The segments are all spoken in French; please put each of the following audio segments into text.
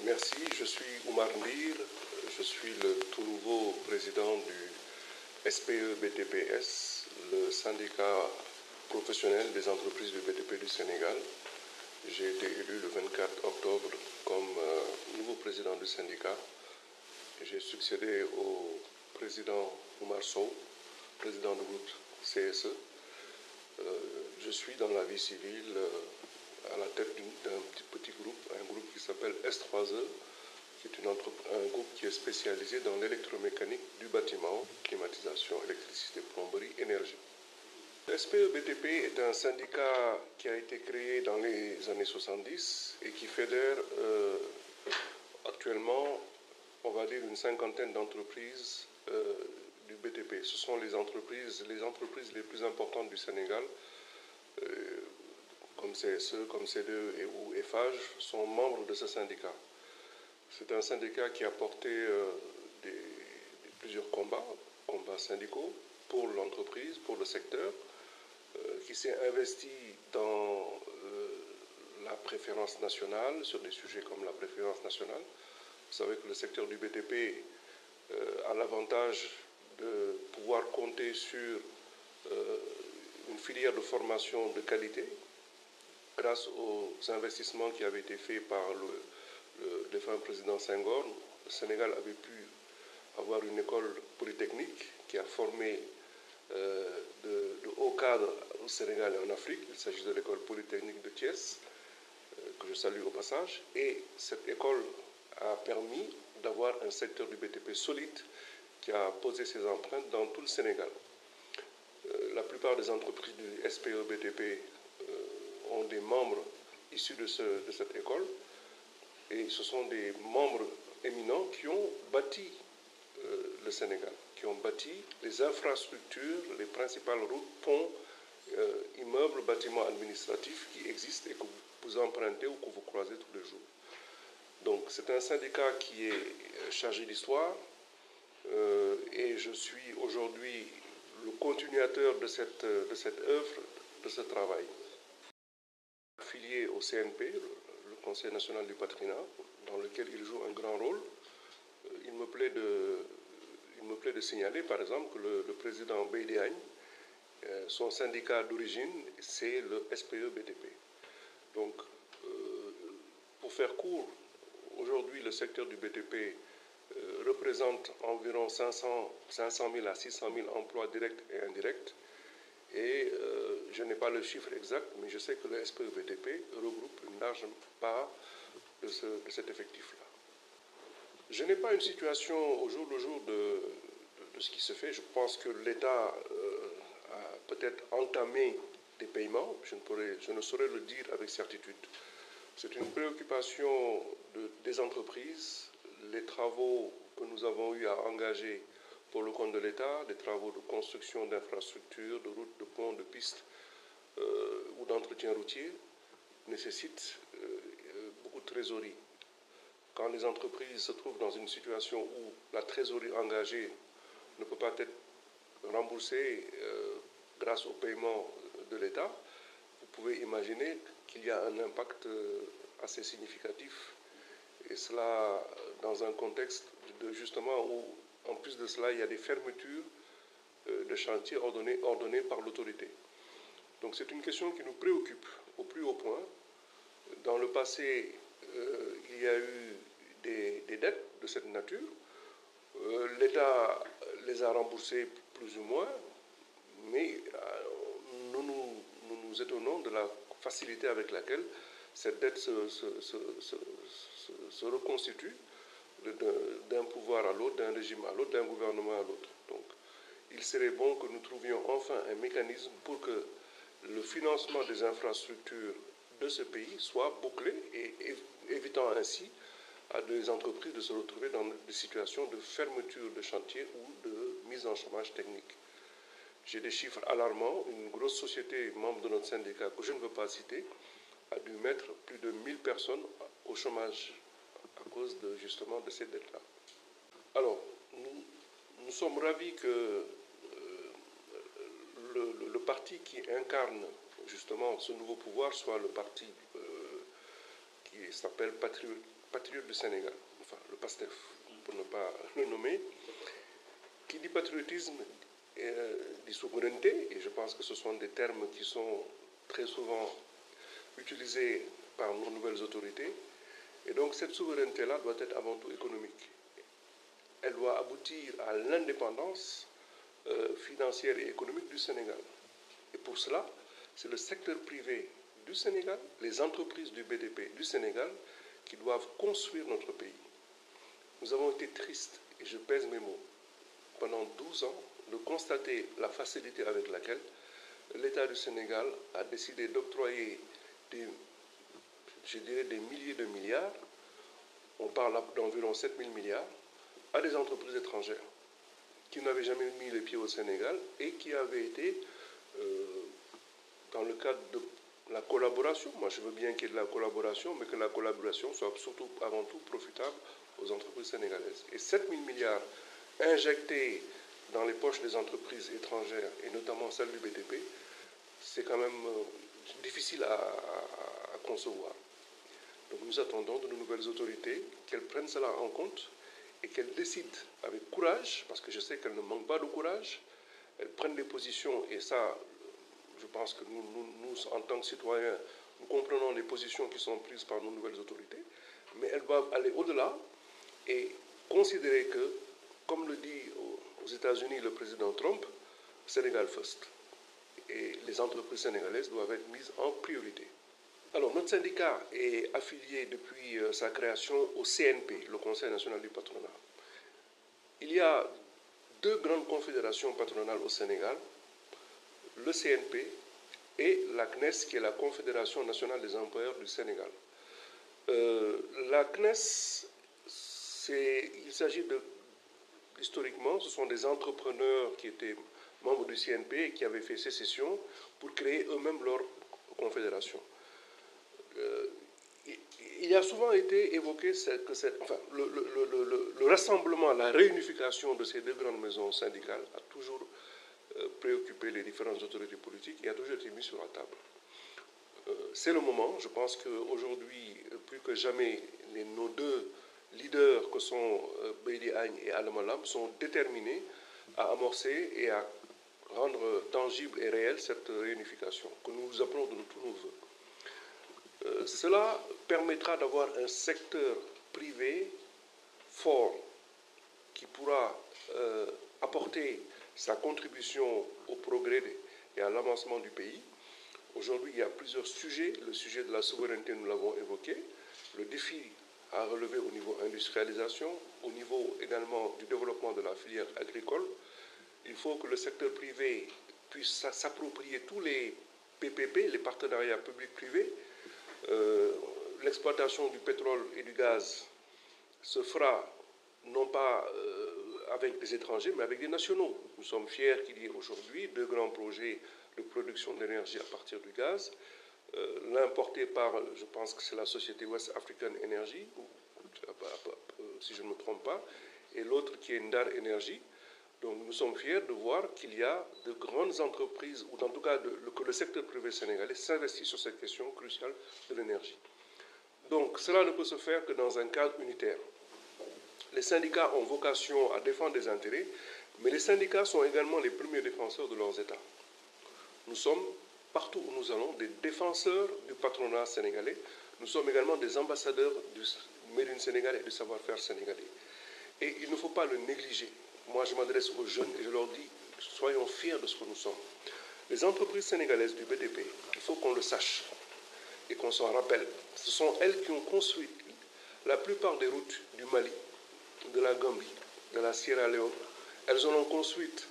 Merci, je suis Oumar Ndir, je suis le tout nouveau président du SPE-BTPS, le syndicat professionnel des entreprises du BTP du Sénégal. J'ai été élu le 24 octobre comme nouveau président du syndicat. J'ai succédé au président Oumar Sow, président du groupe CSE. Je suis dans la vie civile à la tête d'un petit groupe, un groupe qui s'appelle S3E, qui est un groupe qui est spécialisé dans l'électromécanique du bâtiment, climatisation, électricité, plomberie, énergie. Le SPE-BTP est un syndicat qui a été créé dans les années 70 et qui fédère actuellement, on va dire, une cinquantaine d'entreprises du BTP. Ce sont les entreprises les plus importantes du Sénégal, comme CSE, comme C2 ou Eiffage, sont membres de ce syndicat. C'est un syndicat qui a porté plusieurs combats syndicaux pour l'entreprise, pour le secteur, qui s'est investi dans la préférence nationale, sur des sujets comme la préférence nationale. Vous savez que le secteur du BTP a l'avantage de pouvoir compter sur une filière de formation de qualité grâce aux investissements qui avaient été faits par le défunt président Senghor. Le Sénégal avait pu avoir une école polytechnique qui a formé de hauts cadres au Sénégal et en Afrique. Il s'agit de l'école polytechnique de Thiès, que je salue au passage. Et cette école a permis d'avoir un secteur du BTP solide qui a posé ses empreintes dans tout le Sénégal. La plupart des entreprises du SPE-BTP ont des membres issus de cette école, et ce sont des membres éminents qui ont bâti le Sénégal, qui ont bâti les infrastructures, les principales routes, ponts, immeubles, bâtiments administratifs qui existent et que vous empruntez ou que vous croisez tous les jours. Donc c'est un syndicat qui est chargé d'histoire et je suis aujourd'hui le continuateur de cette œuvre, de ce travail. Affilié au CNP, le Conseil national du patronat, dans lequel il joue un grand rôle. Il me plaît de signaler, par exemple, que le président Beydiagne, son syndicat d'origine, c'est le SPE-BTP. Donc, pour faire court, aujourd'hui, le secteur du BTP représente environ 500 000 à 600 000 emplois directs et indirects. Et je n'ai pas le chiffre exact, mais je sais que le SPE-BTP regroupe une large part de cet effectif-là. Je n'ai pas une situation au jour le jour de ce qui se fait. Je pense que l'État a peut-être entamé des paiements. Je ne saurais le dire avec certitude. C'est une préoccupation des entreprises. Les travaux que nous avons eu à engager pour le compte de l'État, des travaux de construction d'infrastructures, de routes, de ponts, de pistes ou d'entretien routier, nécessitent beaucoup de trésorerie. Quand les entreprises se trouvent dans une situation où la trésorerie engagée ne peut pas être remboursée grâce au paiement de l'État, vous pouvez imaginer qu'il y a un impact assez significatif. Et cela dans un contexte justement où, en plus de cela, il y a des fermetures de chantiers ordonnées par l'autorité. Donc c'est une question qui nous préoccupe au plus haut point. Dans le passé, il y a eu des dettes de cette nature. L'État les a remboursées plus ou moins, mais nous nous étonnons de la facilité avec laquelle cette dette se reconstitue d'un pouvoir à l'autre, d'un régime à l'autre, d'un gouvernement à l'autre. Donc, il serait bon que nous trouvions enfin un mécanisme pour que le financement des infrastructures de ce pays soit bouclé et évitant ainsi à des entreprises de se retrouver dans des situations de fermeture de chantier ou de mise en chômage technique. J'ai des chiffres alarmants. Une grosse société membre de notre syndicat, que je ne veux pas citer, a dû mettre plus de 1000 personnes au chômage à cause justement de ces dettes-là. Alors, nous sommes ravis que le parti qui incarne justement ce nouveau pouvoir soit le parti qui s'appelle patriotes du Sénégal, enfin le PASTEF, pour ne pas le nommer, qui dit patriotisme dit souveraineté, et je pense que ce sont des termes qui sont très souvent utilisés par nos nouvelles autorités. Et donc cette souveraineté-là doit être avant tout économique. Elle doit aboutir à l'indépendance financière et économique du Sénégal. Et pour cela, c'est le secteur privé du Sénégal, les entreprises du BDP du Sénégal qui doivent construire notre pays. Nous avons été tristes, et je pèse mes mots, pendant 12 ans, de constater la facilité avec laquelle l'État du Sénégal a décidé d'octroyer des milliers de milliards, on parle d'environ 7 000 milliards, à des entreprises étrangères qui n'avaient jamais mis les pieds au Sénégal et qui avaient été, dans le cadre de la collaboration, moi je veux bien qu'il y ait de la collaboration, mais que la collaboration soit surtout avant tout profitable aux entreprises sénégalaises. Et 7 000 milliards injectés dans les poches des entreprises étrangères, et notamment celles du BTP, c'est quand même difficile à concevoir. Donc nous attendons de nos nouvelles autorités qu'elles prennent cela en compte et qu'elles décident avec courage, parce que je sais qu'elles ne manquent pas de courage, elles prennent des positions, et ça, je pense que nous en tant que citoyens, nous comprenons les positions qui sont prises par nos nouvelles autorités, mais elles doivent aller au-delà et considérer que, comme le dit aux États-Unis le président Trump, Sénégal first. Et les entreprises sénégalaises doivent être mises en priorité. Alors, notre syndicat est affilié depuis sa création au CNP, le Conseil national du patronat. Il y a deux grandes confédérations patronales au Sénégal, le CNP et la CNES, qui est la Confédération nationale des employeurs du Sénégal. La CNES, il s'agit de, historiquement, ce sont des entrepreneurs qui étaient membres du CNP et qui avaient fait sécession pour créer eux-mêmes leur confédération. Il a souvent été évoqué le rassemblement, la réunification de ces deux grandes maisons syndicales a toujours préoccupé les différentes autorités politiques et a toujours été mis sur la table. C'est le moment, je pense qu'aujourd'hui, plus que jamais, nos deux leaders que sont Beydi Agne et Adama Lam sont déterminés à amorcer et à rendre tangible et réelle cette réunification que nous appelons de tous nos voeux. Cela permettra d'avoir un secteur privé fort qui pourra apporter sa contribution au progrès et à l'avancement du pays. Aujourd'hui, il y a plusieurs sujets. Le sujet de la souveraineté, nous l'avons évoqué. Le défi à relever au niveau industrialisation, au niveau également du développement de la filière agricole. Il faut que le secteur privé puisse s'approprier tous les PPP, les partenariats publics-privés. L'exploitation du pétrole et du gaz se fera non pas avec des étrangers, mais avec des nationaux. Nous sommes fiers qu'il y ait aujourd'hui deux grands projets de production d'énergie à partir du gaz. L'un porté par, je pense que c'est la société West African Energy, si je ne me trompe pas, et l'autre qui est Ndar Energy. Donc nous sommes fiers de voir qu'il y a de grandes entreprises, ou en tout cas que le secteur privé sénégalais s'investit sur cette question cruciale de l'énergie. Donc cela ne peut se faire que dans un cadre unitaire. Les syndicats ont vocation à défendre des intérêts, mais les syndicats sont également les premiers défenseurs de leurs États. Nous sommes, partout où nous allons, des défenseurs du patronat sénégalais. Nous sommes également des ambassadeurs du Made in Sénégal et du savoir-faire sénégalais. Et il ne faut pas le négliger. Moi, je m'adresse aux jeunes et je leur dis, soyons fiers de ce que nous sommes. Les entreprises sénégalaises du BDP, il faut qu'on le sache et qu'on s'en rappelle. Ce sont elles qui ont construit la plupart des routes du Mali, de la Gambie, de la Sierra Leone. Elles en ont construites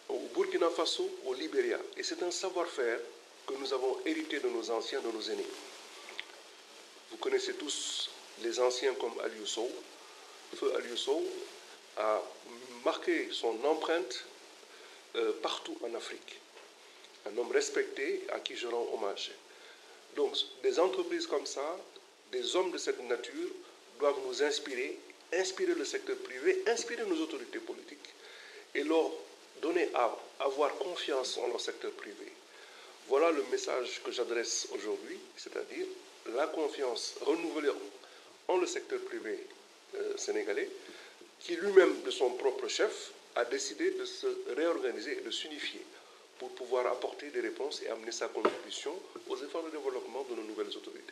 au Burkina Faso, au Libéria. Et c'est un savoir-faire que nous avons hérité de nos anciens, de nos aînés. Vous connaissez tous les anciens comme Aliou Sow. Feu Aliou Sow a marqué son empreinte partout en Afrique. Un homme respecté à qui je rends hommage. Donc, des entreprises comme ça, des hommes de cette nature doivent nous inspirer, inspirer le secteur privé, inspirer nos autorités politiques et leur donner à avoir confiance en leur secteur privé. Voilà le message que j'adresse aujourd'hui, c'est-à-dire la confiance renouvelée ont le secteur privé sénégalais, qui lui-même, de son propre chef, a décidé de se réorganiser et de s'unifier pour pouvoir apporter des réponses et amener sa contribution aux efforts de développement de nos nouvelles autorités.